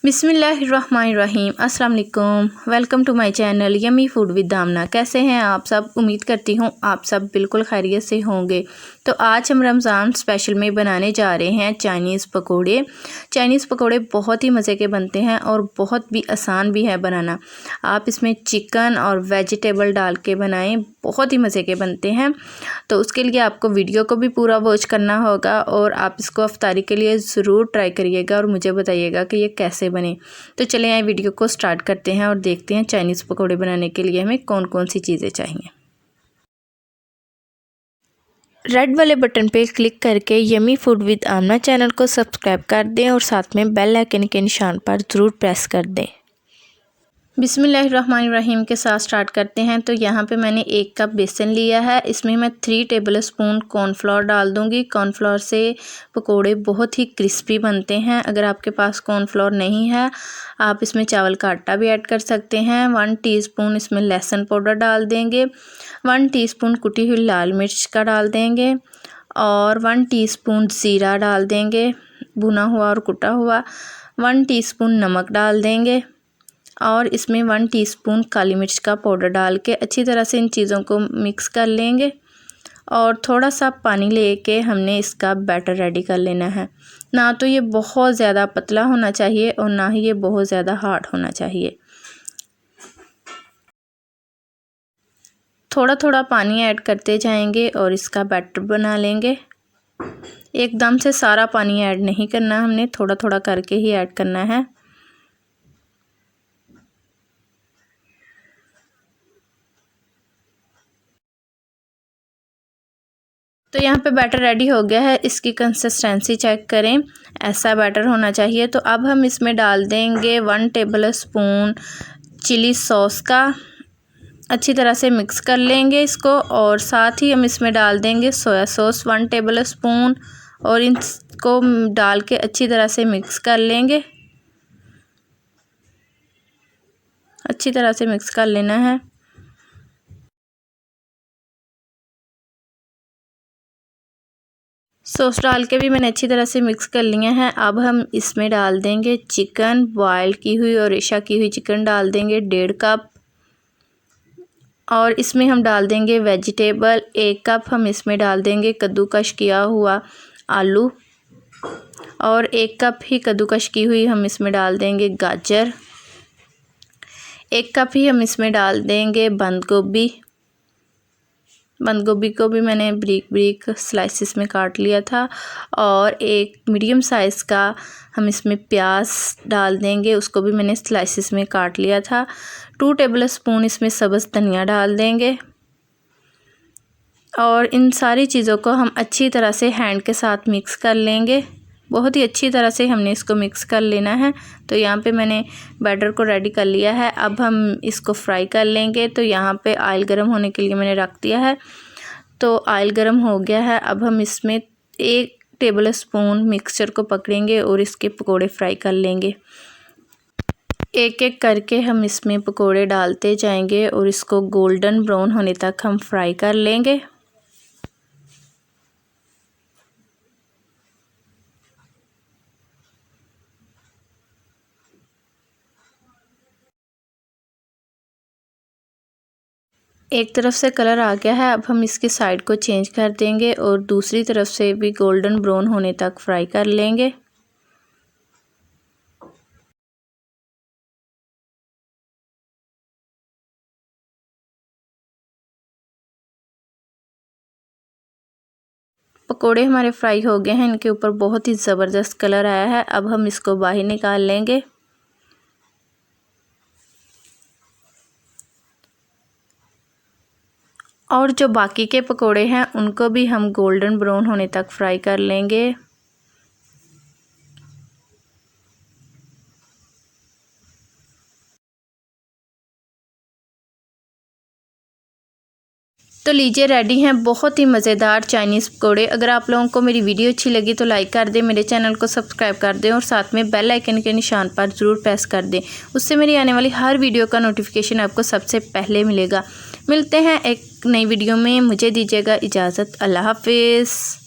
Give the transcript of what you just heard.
बिस्मिल्लाहिर्रहमानिर्रहीम। अस्सलाम वालेकुम। Welcome to my channel yummy food with Damna. कैसे हैं आप सब? उम्मीद करती हूँ आप सब बिल्कुल खैरियत से होंगे। तो आज हम रमज़ान स्पेशल में बनाने जा रहे हैं चाइनीज़ पकोड़े। चाइनीज़ पकोड़े बहुत ही मज़े के बनते हैं और बहुत भी आसान भी है बनाना। आप इसमें चिकन और वेजिटेबल डाल के बनाएं, बहुत ही मज़े के बनते हैं। तो उसके लिए आपको वीडियो को भी पूरा वॉच करना होगा और आप इसको अफ्तारी के लिए ज़रूर ट्राई करिएगा और मुझे बताइएगा कि ये कैसे बने। तो चलिए आइए वीडियो को स्टार्ट करते हैं और देखते हैं चाइनीज़ पकोड़े बनाने के लिए हमें कौन कौन सी चीज़ें चाहिए। रेड वाले बटन पे क्लिक करके yummy food with Amna channel को सब्सक्राइब कर दें और साथ में बेल आइकन के निशान पर ज़रूर प्रेस कर दें। बिस्मिल्लाहिर्रहमानिर्रहीम के साथ स्टार्ट करते हैं। तो यहाँ पे मैंने 1 कप बेसन लिया है। इसमें मैं 3 टेबल स्पून कॉर्नफ्लोर डाल दूँगी। कॉर्नफ्लोर से पकोड़े बहुत ही क्रिस्पी बनते हैं। अगर आपके पास कॉर्नफ्लोर नहीं है आप इसमें चावल का आटा भी ऐड कर सकते हैं। 1 टीस्पून इसमें लहसुन पाउडर डाल देंगे। 1 टीस्पून कुटी हुई लाल मिर्च का डाल देंगे और 1 टीस्पून ज़ीरा डाल देंगे भुना हुआ और कुटा हुआ। 1 टीस्पून नमक डाल देंगे और इसमें 1 टीस्पून काली मिर्च का पाउडर डाल के अच्छी तरह से इन चीज़ों को मिक्स कर लेंगे और थोड़ा सा पानी लेके हमने इसका बैटर रेडी कर लेना है। ना तो ये बहुत ज़्यादा पतला होना चाहिए और ना ही ये बहुत ज़्यादा हार्ड होना चाहिए। थोड़ा थोड़ा पानी ऐड करते जाएंगे और इसका बैटर बना लेंगे। एकदम से सारा पानी ऐड नहीं करना, हमने थोड़ा थोड़ा करके ही ऐड करना है। तो यहाँ पे बैटर रेडी हो गया है। इसकी कंसिस्टेंसी चेक करें, ऐसा बैटर होना चाहिए। तो अब हम इसमें डाल देंगे 1 टेबल स्पून चिली सॉस का। अच्छी तरह से मिक्स कर लेंगे इसको और साथ ही हम इसमें डाल देंगे सोया सॉस 1 टेबल स्पून और इनको डाल के अच्छी तरह से मिक्स कर लेंगे। अच्छी तरह से मिक्स कर लेना है। सॉस डाल के भी मैंने अच्छी तरह से मिक्स कर लिया है। अब हम इसमें डाल देंगे चिकन, बॉयल की हुई और रेशा की हुई चिकन डाल देंगे 1.5 कप और इसमें हम डाल देंगे वेजिटेबल 1 कप। हम इसमें डाल देंगे कद्दूकश किया हुआ आलू और 1 कप ही कद्दूकश की हुई हम इसमें डाल देंगे गाजर। 1 कप ही हम इसमें डाल देंगे बंद गोभी। बंद गोभी को भी मैंने ब्रीक ब्रीक स्लाइसिस में काट लिया था और एक मीडियम साइज़ का हम इसमें प्याज डाल देंगे, उसको भी मैंने स्लाइसिस में काट लिया था। 2 टेबल स्पून इसमें सब्ज़ धनिया डाल देंगे और इन सारी चीज़ों को हम अच्छी तरह से हैंड के साथ मिक्स कर लेंगे। बहुत ही अच्छी तरह से हमने इसको मिक्स कर लेना है। तो यहाँ पे मैंने बैटर को रेडी कर लिया है। अब हम इसको फ्राई कर लेंगे। तो यहाँ पे ऑयल गरम होने के लिए मैंने रख दिया है। तो ऑयल गरम हो गया है। अब हम इसमें 1 टेबल स्पून मिक्सचर को पकड़ेंगे और इसके पकोड़े फ्राई कर लेंगे। एक एक करके हम इसमें पकोड़े डालते जाएंगे और इसको गोल्डन ब्राउन होने तक हम फ्राई कर लेंगे। एक तरफ से कलर आ गया है। अब हम इसकी साइड को चेंज कर देंगे और दूसरी तरफ से भी गोल्डन ब्राउन होने तक फ्राई कर लेंगे। पकोड़े हमारे फ्राई हो गए हैं, इनके ऊपर बहुत ही ज़बरदस्त कलर आया है। अब हम इसको बाहर निकाल लेंगे। और जो बाकी के पकोड़े हैं उनको भी हम गोल्डन ब्राउन होने तक फ्राई कर लेंगे। तो लीजिए रेडी हैं बहुत ही मज़ेदार चाइनीज़ पकोड़े। अगर आप लोगों को मेरी वीडियो अच्छी लगी तो लाइक कर दें, मेरे चैनल को सब्सक्राइब कर दें और साथ में बेल आइकन के निशान पर ज़रूर प्रेस कर दें। उससे मेरी आने वाली हर वीडियो का नोटिफिकेशन आपको सबसे पहले मिलेगा। मिलते हैं एक नई वीडियो में। मुझे दीजिएगा इजाज़त। अल्लाह हाफिज़।